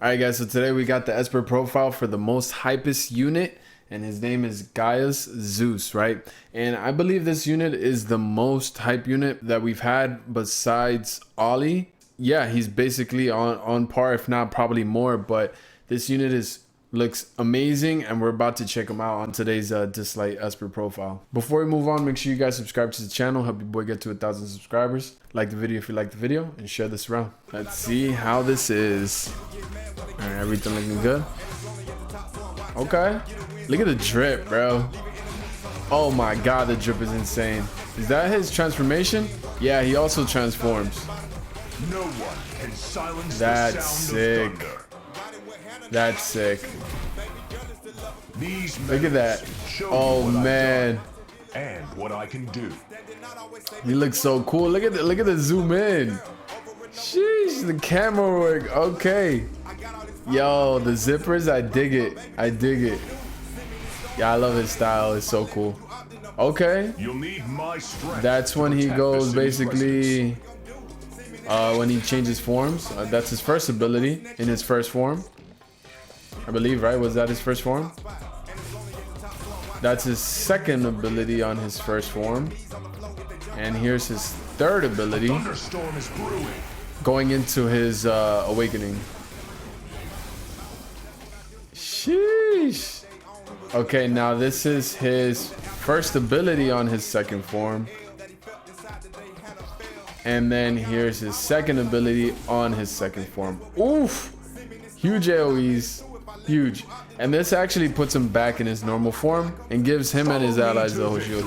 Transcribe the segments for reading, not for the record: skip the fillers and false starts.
Alright guys, so today we got the Esper profile for the most hypest unit, and his name is Gaius Zeus, right? And I believe this unit is the most hype unit that we've had besides Ollie. Yeah, he's basically on par, if not probably more, but this unit looks amazing, and we're about to check him out on today's Dislyte Esper profile. Before we move on, make sure you guys subscribe to the channel, help your boy get to 1,000 subscribers. Like the video if you like the video, and share this around. Let's see how this is. All right, everything looking good. Okay, look at the drip, bro. Oh my god, the drip is insane. Is that his transformation? Yeah, he also transforms. No one can silence That's the sound sick. of thunder. That's sick. These Look at that. medals show Oh you what I've man, done and what I can do. he looks so cool. Look at the zoom in. Sheesh, the camera work. Okay. Yo, the zippers, I dig it. I dig it. Yeah, I love his style. It's so cool. Okay. You'll need my strength. That's when to he protect goes the city's basically residents. when he changes forms. That's his first ability in his first form, I believe, right? Was that his first form? That's his second ability on his first form, and here's his third ability Thunderstorm is brewing. going into his awakening. Sheesh. Okay, now this is his first ability on his second form, and then here's his second ability on his second form. Oof, huge AoEs, huge. And this actually puts him back in his normal form and gives him and his allies the whole shield.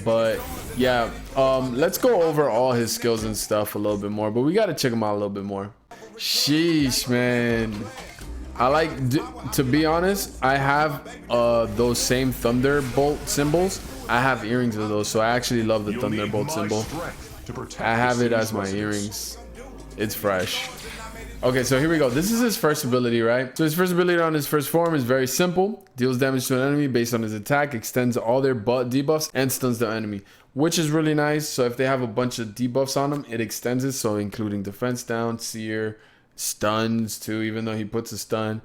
But yeah, let's go over all his skills and stuff a little bit more, but we got to check him out a little bit more. Sheesh, man. I like, to be honest, I have those same thunderbolt symbols. I have earrings of those, so I actually love the You'll need thunderbolt my symbol. strength to protect I the have it city's as my residents. earrings. It's fresh. Okay, so here we go. This is his first ability, right? So his first ability on his first form is very simple. Deals damage to an enemy based on his attack, extends all their debuffs, and stuns the enemy, which is really nice. So if they have a bunch of debuffs on them, it extends it. So including defense down, seer, stuns too, even though he puts a stun.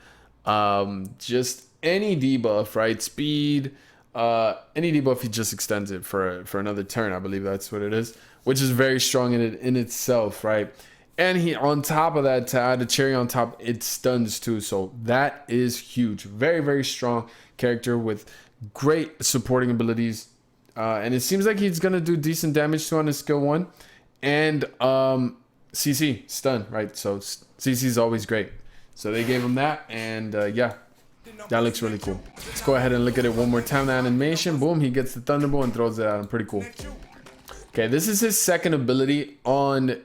Just any debuff, right? Speed, any debuff, he just extends it for another turn. I believe that's what it is, which is very strong in itself, right? And he, on top of that, to add a cherry on top, it stuns too. So that is huge. Very, very strong character with great supporting abilities. And it seems like he's gonna do decent damage to on his skill 1 and CC stun, right? So CC is always great. So they gave him that, and yeah, that looks really cool. Let's go ahead and look at it one more time. The animation, boom, he gets the thunderbolt and throws it out. Pretty cool. Okay, this is his second ability on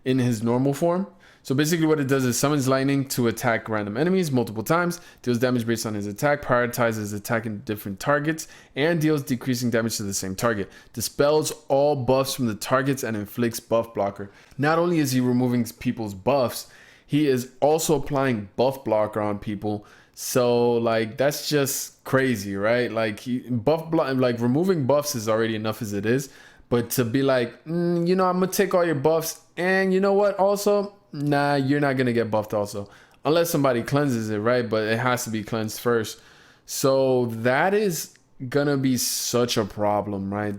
in his normal form. So basically what it does is summons lightning to attack random enemies multiple times, deals damage based on his attack, prioritizes attacking different targets, and deals decreasing damage to the same target. Dispels all buffs from the targets and inflicts buff blocker. Not only is he removing people's buffs, he is also applying buff blocker on people. So like, that's just crazy, right? Like like removing buffs is already enough as it is, but to be like, you know, I'm gonna take all your buffs, and you know what, also, nah, you're not gonna get buffed also, unless somebody cleanses it, right? But it has to be cleansed first. So that is gonna be such a problem, right?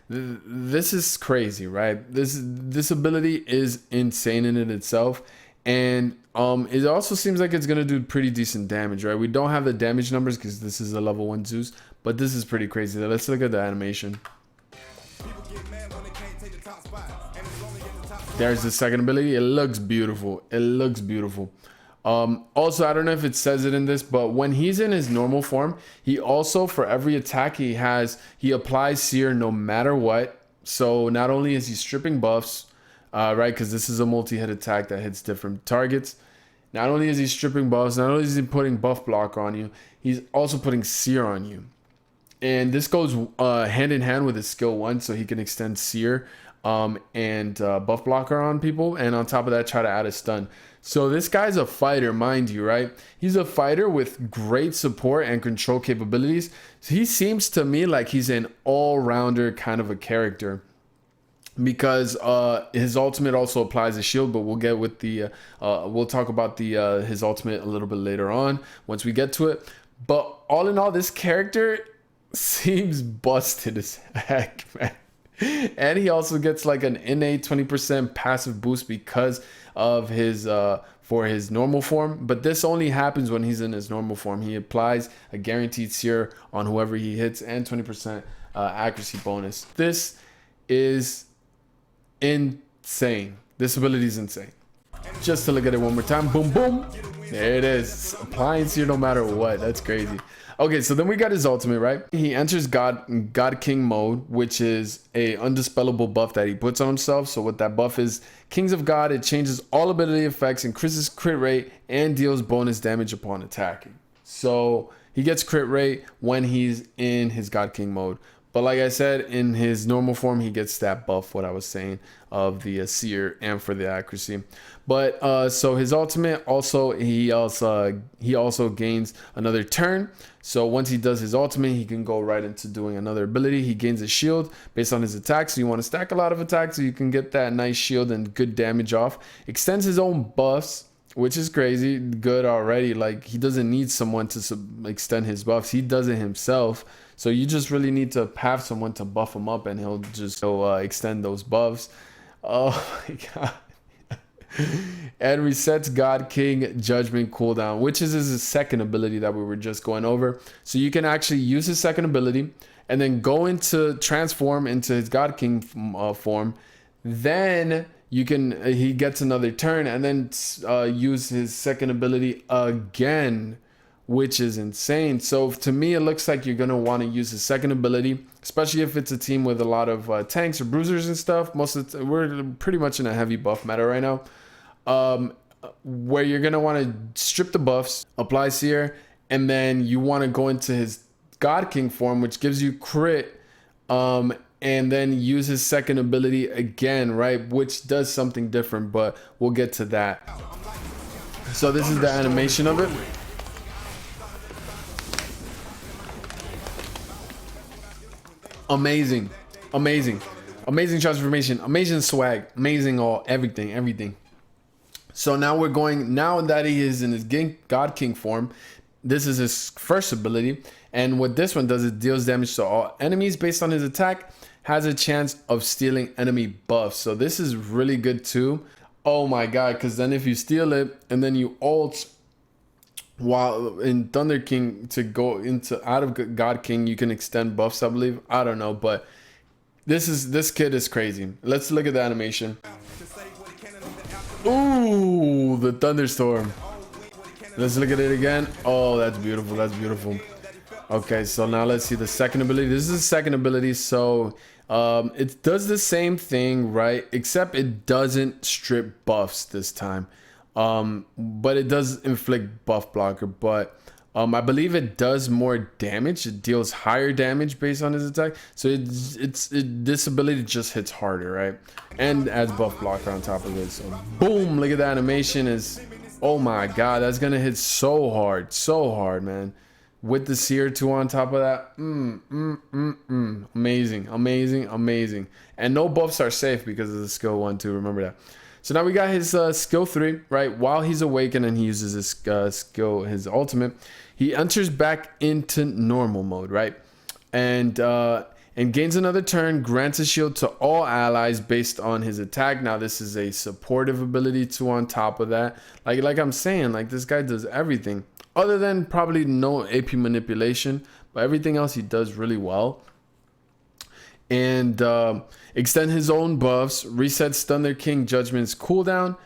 This is crazy, right? This ability is insane in it itself. And it also seems like it's gonna do pretty decent damage, right? We don't have the damage numbers because this is a level 1 Zeus, but this is pretty crazy. Let's look at the animation. There's the second ability. It looks beautiful. It looks beautiful. Also, I don't know if it says it in this, but when he's in his normal form, he also, for every attack he has, he applies seer no matter what. So not only is he stripping buffs, right, because this is a multi-hit attack that hits different targets. Not only is he stripping buffs, not only is he putting buff block on you, he's also putting seer on you. And this goes hand in hand with his skill 1, so he can extend seer and buff blocker on people, and on top of that, try to add a stun. So this guy's a fighter, mind you, right? He's a fighter with great support and control capabilities. He seems to me like he's an all-rounder kind of a character. because his ultimate also applies a shield, but we'll get with the we'll talk about the his ultimate a little bit later on once we get to it. But all in all, this character seems busted as heck, man. And he also gets like an innate 20% passive boost because of his for his normal form, but this only happens when he's in his normal form. He applies a guaranteed sear on whoever he hits and 20% accuracy bonus. This is insane. This ability is insane. Just to look at it one more time. Boom, boom. There it is. Applying sear no matter what. That's crazy. Okay, so then we got his ultimate, right? He enters God King mode, which is a undispellable buff that he puts on himself. So what that buff is, Kings of God, it changes all ability effects, increases crit rate, and deals bonus damage upon attacking. So he gets crit rate when he's in his God King mode. But like I said, in his normal form, he gets that buff, what I was saying, of the seer and for the accuracy. But so his ultimate also, he also gains another turn. So once he does his ultimate, he can go right into doing another ability. He gains a shield based on his attack. So you want to stack a lot of attacks so you can get that nice shield and good damage off. Extends his own buffs, which is crazy good already. Like, he doesn't need someone to extend his buffs. He does it himself. So you just really need to have someone to buff him up, and he'll just go extend those buffs. Oh my god. And resets God King Judgment cooldown, which is his second ability that we were just going over. So you can actually use his second ability and then go into transform into his God King form. Then you can he gets another turn and then use his second ability again, which is insane. So to me, it looks like you're gonna want to use his second ability, especially if it's a team with a lot of tanks or bruisers and stuff. We're pretty much in a heavy buff meta right now, where you're gonna want to strip the buffs, apply seer, and then you want to go into his God King form, which gives you crit, and then use his second ability again, right, which does something different, but we'll get to that. So this is the animation of it. Amazing, amazing, amazing transformation, amazing swag, amazing everything. So now now that he is in his God King form, this is his first ability, and what this one does, it deals damage to all enemies based on his attack, has a chance of stealing enemy buffs. So this is really good too. Oh my god, because then if you steal it and then you ult while in Thunder King to go into out of God King, you can extend buffs, I believe. I don't know, but this kid is crazy. Let's look at the animation. Ooh, the thunderstorm. Let's look at it again. Oh, that's beautiful. That's beautiful. Okay, so now let's see the second ability. This is the second ability. So it does the same thing, right? Except it doesn't strip buffs this time. But it does inflict buff blocker. But I believe it does more damage. It deals higher damage based on his attack. So this ability just hits harder, right? And adds buff blocker on top of it. So boom, look at the animation. Oh my god, that's gonna hit so hard, man. With the seer 2 on top of that. Amazing. And no buffs are safe because of the skill 1 too, remember that. So now we got his skill 3, right? While he's awakened and he uses his ultimate, he enters back into normal mode, right? And gains another turn, grants a shield to all allies based on his attack. Now this is a supportive ability too on top of that. Like I'm saying, like this guy does everything other than probably no AP manipulation, but everything else he does really well. And extend his own buffs, resets Thunder King Judgment's cooldown,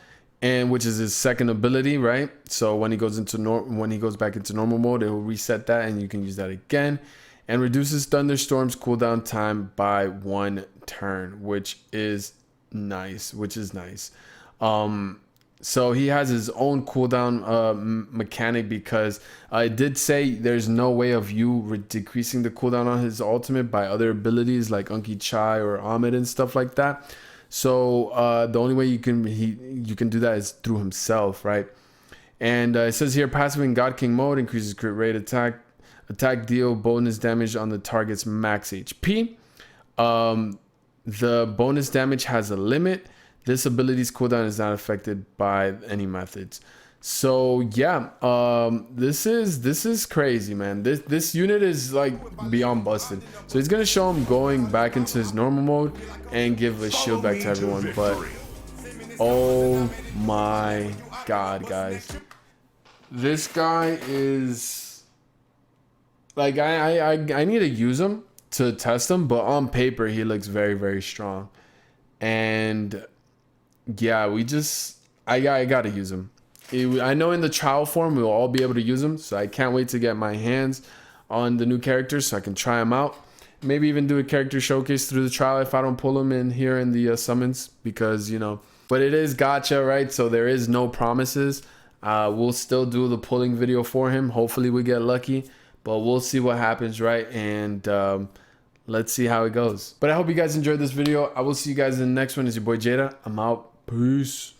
and which is his second ability, right? So when he goes back into normal mode, it will reset that, and you can use that again. And reduces Thunderstorm's cooldown time by 1 turn, which is nice. So he has his own cooldown mechanic, because I did say there's no way of you decreasing the cooldown on his ultimate by other abilities like Unki Chai or Ahmed and stuff like that. So the only way you can do that is through himself, right? And it says here, passive in God King mode increases crit rate, attack deal bonus damage on the target's max HP. The bonus damage has a limit. This ability's cooldown is not affected by any methods. So yeah, this is crazy, man. This unit is like beyond busted. So he's gonna show him going back into his normal mode and give a shield back to everyone. But oh my god, guys, this guy is like I need to use him to test him, but on paper he looks very, very strong. And yeah, I gotta use him. I know in the trial form we'll all be able to use him, so I can't wait to get my hands on the new characters so I can try them out. Maybe even do a character showcase through the trial if I don't pull them in here in the summons, because you know. But it is gacha, right? So there is no promises. We'll still do the pulling video for him. Hopefully we get lucky, but we'll see what happens, right? And let's see how it goes. But I hope you guys enjoyed this video. I will see you guys in the next one. It's your boy Jadaa. I'm out. Peace.